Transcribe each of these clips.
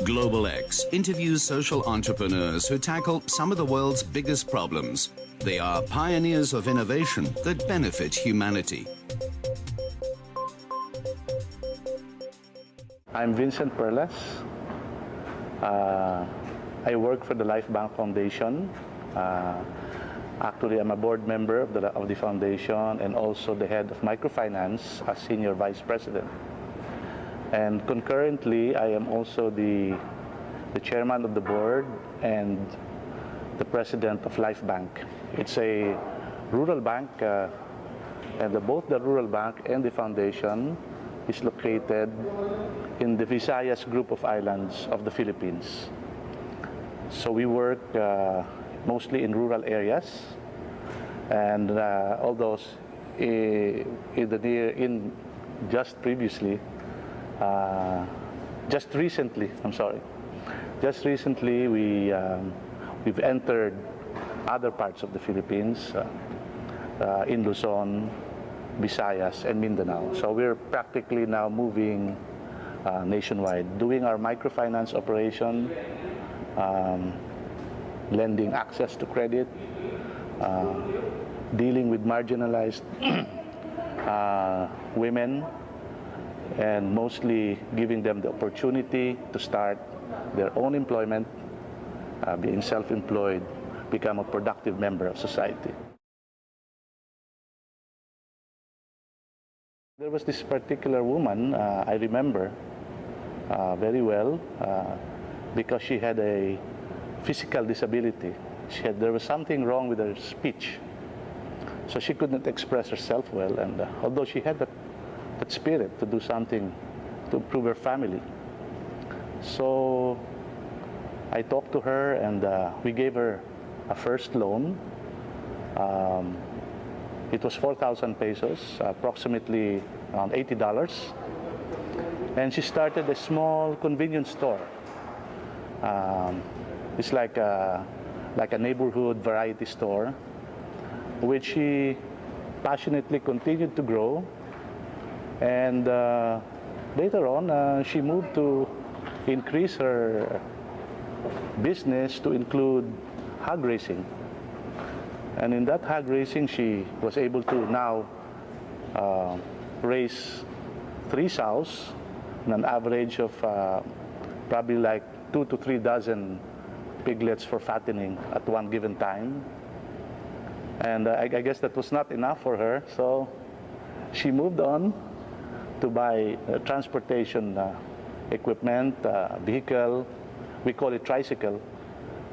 Global X interviews social entrepreneurs who tackle some of the world's biggest problems. They are pioneers of innovation that benefit humanity. I'm Vincent Perlas. I work for the Lifebank Foundation. Actually, I'm a board member of the foundation and also the head of microfinance as senior vice president. And concurrently, I am also the chairman of the board and the president of Lifebank. It's a rural bank, and both the rural bank and the foundation is located in the Visayas group of islands of the Philippines. So we work mostly in rural areas, and although just recently we've entered other parts of the Philippines, in Luzon, Visayas, and Mindanao. So we're practically now moving nationwide, doing our microfinance operation, lending access to credit, dealing with marginalized women, and mostly giving them the opportunity to start their own employment, being self-employed, become a productive member of society. There was this particular woman I remember very well because she had a physical disability. There was something wrong with her speech, so she couldn't express herself well. And although she had that spirit to do something to improve her family, so I talked to her and we gave her a first loan. It was 4,000 pesos, approximately around $80. And she started a small convenience store. It's like a neighborhood variety store, which she passionately continued to grow. And later on, she moved to increase her business to include hog racing. And in that hog racing, she was able to now raise 3 sows on an average of probably like 2 to 3 dozen piglets for fattening at one given time. And I guess that was not enough for her, so she moved on to buy transportation equipment, vehicle. We call it tricycle.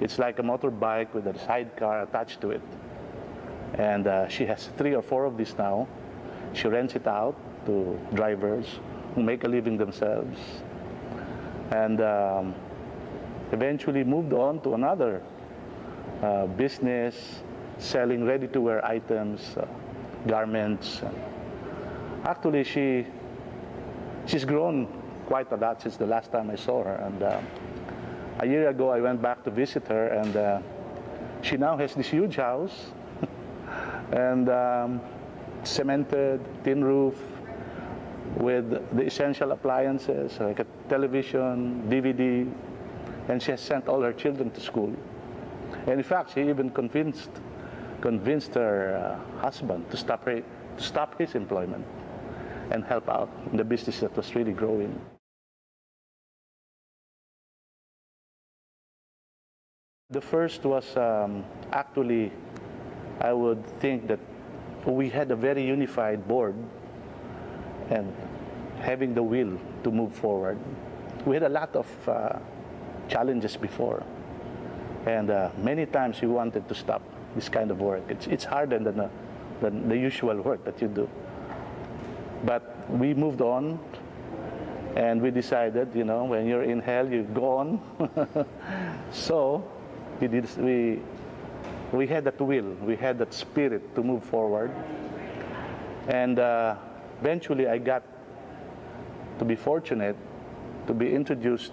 It's like a motorbike with a sidecar attached to it. And she has 3 or 4 of these now. She rents it out to drivers who make a living themselves. And eventually moved on to another business, selling ready-to-wear items, garments. Actually, she's grown quite a lot since the last time I saw her. And a year ago, I went back to visit her, and she now has this huge house, and cemented, tin roof, with the essential appliances like a television, DVD, and she has sent all her children to school. And in fact, she even convinced her husband to stop his employment and help out in the business that was really growing. The first was actually, I would think that we had a very unified board and having the will to move forward. We had a lot of challenges before, and many times we wanted to stop this kind of work. It's harder than the usual work that you do. But we moved on, and we decided, when you're in hell, you go on. So we had that will, we had that spirit to move forward. And eventually I got to be fortunate to be introduced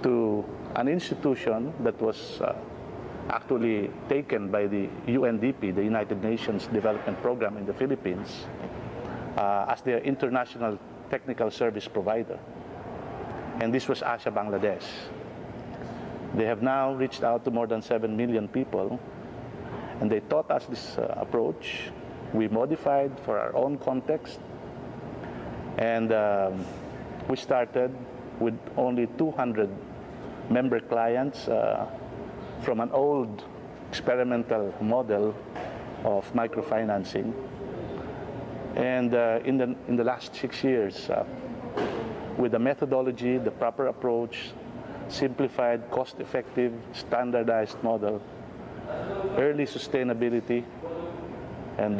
to an institution that was actually taken by the UNDP, the United Nations Development Program in the Philippines, as their international technical service provider. and this was Asia, Bangladesh. They have now reached out to more than 7 million people, and they taught us this approach. We modified for our own context, and we started with only 200 member clients from an old experimental model of microfinancing. And in the last 6 years, with the methodology, the proper approach, simplified, cost-effective, standardized model, early sustainability, and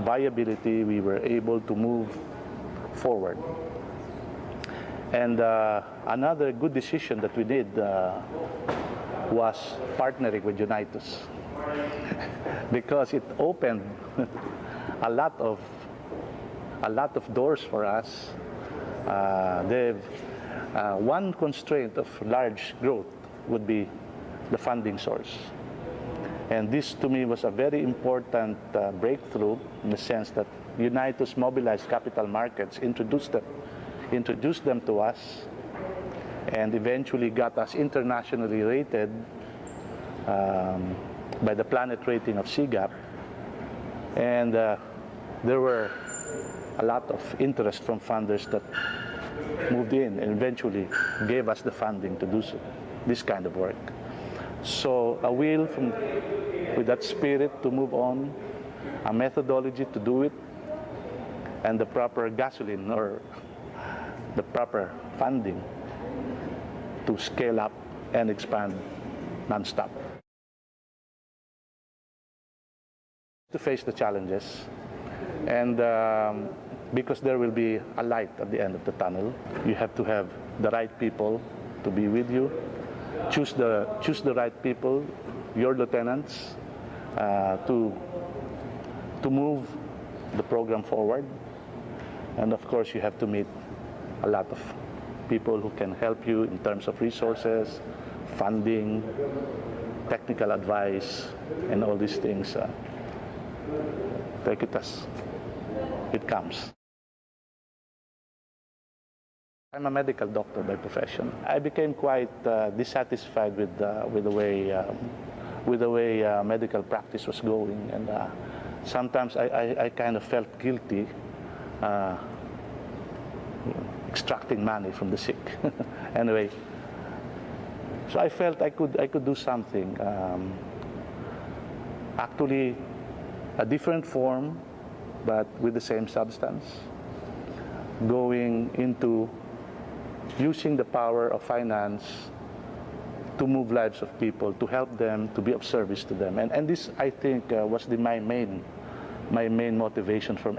viability, we were able to move forward. And another good decision that we did was partnering with Unitus, because it opened a lot of doors for us. One constraint of large growth would be the funding source. And this, to me, was a very important breakthrough, in the sense that Unitus mobilized capital markets, introduced them to us, and eventually got us internationally rated by the Planet Rating of CGAP. And there were a lot of interest from funders that moved in and eventually gave us the funding to do this kind of work. So a will with that spirit to move on, a methodology to do it, and the proper gasoline or the proper funding to scale up and expand nonstop. To face the challenges, and because there will be a light at the end of the tunnel, you have to have the right people to be with you. Choose the right people, your lieutenants, to move the program forward. And of course, you have to meet a lot of people who can help you in terms of resources, funding, technical advice, and all these things. Take it as it comes. I'm a medical doctor by profession. I became quite dissatisfied with the way medical practice was going, and sometimes I kind of felt guilty extracting money from the sick. Anyway, so I felt I could do something. Actually, a different form, but with the same substance, going into using the power of finance to move lives of people, to help them, to be of service to them. And this, I think, was my main motivation from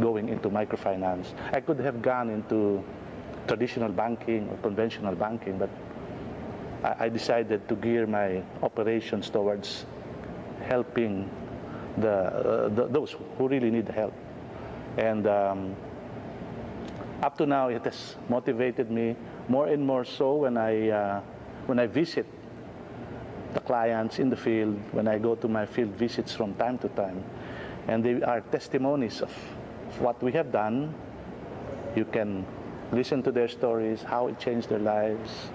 going into microfinance. I could have gone into traditional banking or conventional banking, but I decided to gear my operations towards helping those who really need help. And up to now, it has motivated me more and more so when I visit the clients in the field, when I go to my field visits from time to time, and they are testimonies of what we have done. You can listen to their stories, how it changed their lives,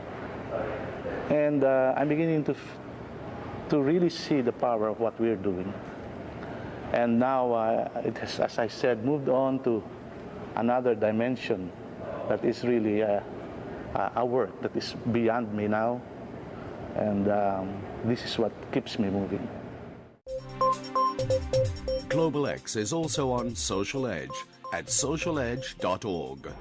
and I'm beginning to really see the power of what we're doing. And now it has, as I said, moved on to another dimension that is really a work that is beyond me now, and this is what keeps me moving. Global X is also on Social Edge at socialedge.org.